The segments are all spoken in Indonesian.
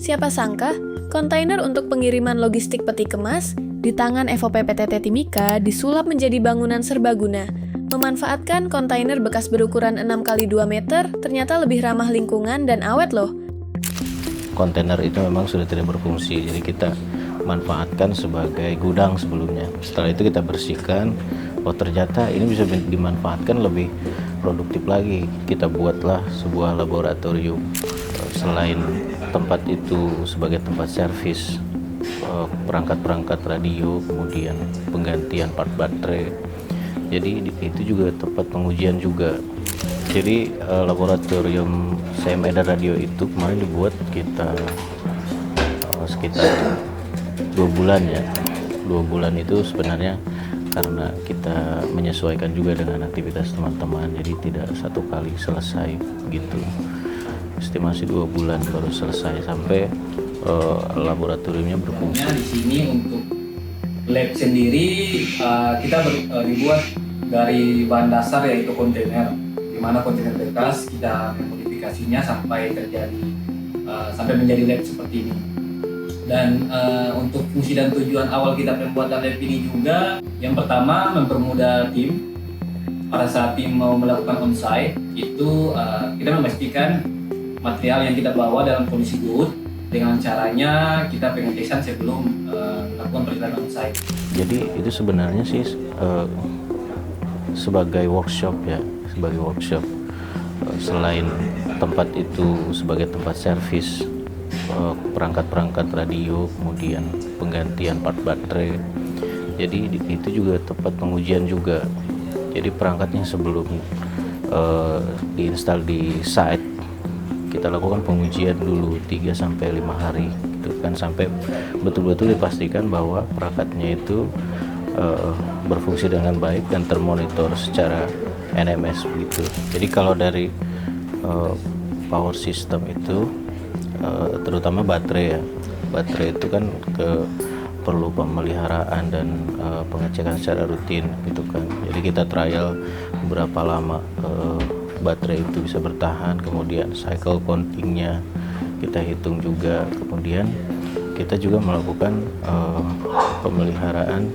Siapa sangka, kontainer untuk pengiriman logistik peti kemas di tangan FOP PTT Timika disulap menjadi bangunan serbaguna. Memanfaatkan kontainer bekas berukuran 6x2 meter ternyata lebih ramah lingkungan dan awet loh. Kontainer itu memang sudah tidak berfungsi, jadi kita manfaatkan sebagai gudang sebelumnya. Setelah itu kita bersihkan, oh ternyata ini bisa dimanfaatkan lebih produktif lagi. Kita buatlah sebuah laboratorium. Selain tempat itu sebagai tempat servis perangkat-perangkat radio, kemudian penggantian part baterai, jadi itu juga tempat pengujian juga. Jadi laboratorium CMEDAR radio itu kemarin dibuat kita sekitar 2 bulan ya. 2 bulan itu sebenarnya karena kita menyesuaikan juga dengan aktivitas teman-teman, jadi tidak satu kali selesai gitu. Estimasi 2 bulan baru selesai sampai laboratoriumnya berfungsi. Di sini untuk lab sendiri kita dibuat dari bahan dasar yaitu kontainer, di mana kontainer bekas kita memodifikasinya sampai menjadi lab seperti ini. Dan untuk fungsi dan tujuan awal kita pembuatan lab ini juga, yang pertama mempermudah tim pada saat tim mau melakukan onsite itu kita memastikan material yang kita bawa dalam kondisi good. Dengan caranya kita pengetesan sebelum melakukan perjalanan onsite. Jadi itu sebenarnya sih sebagai workshop ya, sebagai workshop. Selain tempat itu sebagai tempat servis perangkat-perangkat radio, kemudian penggantian part baterai, jadi itu juga tempat pengujian juga. Jadi perangkatnya sebelum diinstal di site, kita lakukan pengujian dulu 3-5 hari gitu kan, sampai betul-betul dipastikan bahwa perangkatnya itu berfungsi dengan baik dan termonitor secara NMS begitu. Jadi kalau dari power system itu terutama baterai ya, baterai itu kan perlu pemeliharaan dan pengecekan secara rutin gitu kan. Jadi kita trial berapa lama baterai itu bisa bertahan, kemudian cycle countingnya kita hitung juga, kemudian kita juga melakukan pemeliharaan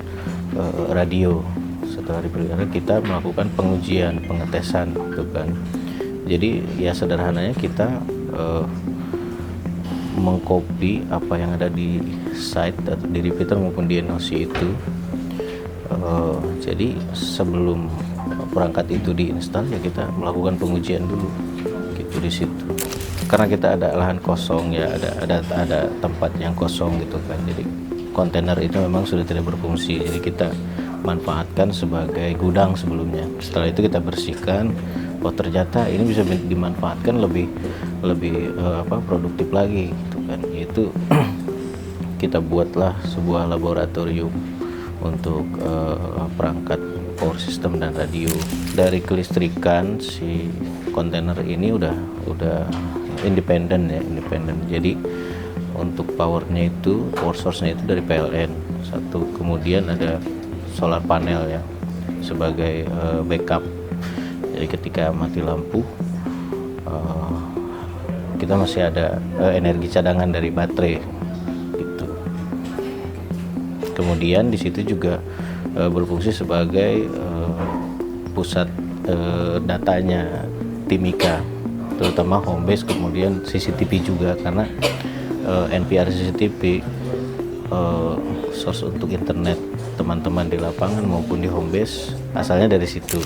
radio. Setelah dipelihara kita melakukan pengujian, pengetesan gitu kan. Jadi ya sederhananya kita mengcopy apa yang ada di site atau di repeater maupun di NOC itu. Jadi sebelum perangkat itu diinstal ya kita melakukan pengujian dulu gitu di situ. Karena kita ada lahan kosong ya, ada tempat yang kosong gitu kan. Jadi kontainer itu memang sudah tidak berfungsi, jadi kita manfaatkan sebagai gudang sebelumnya. Setelah itu kita bersihkan, oh ternyata ini bisa dimanfaatkan lebih produktif lagi gitu kan. Yaitu kita buatlah sebuah laboratorium untuk perangkat power system dan radio. Dari kelistrikan si kontainer ini udah independen ya, independen. Jadi untuk power source-nya itu dari PLN satu, kemudian ada solar panel ya sebagai backup. Jadi ketika mati lampu kita masih ada energi cadangan dari baterai gitu. Kemudian di situ juga berfungsi sebagai pusat datanya Timika, terutama home base, kemudian CCTV juga, karena NPR CCTV source untuk internet teman-teman di lapangan maupun di home base asalnya dari situ.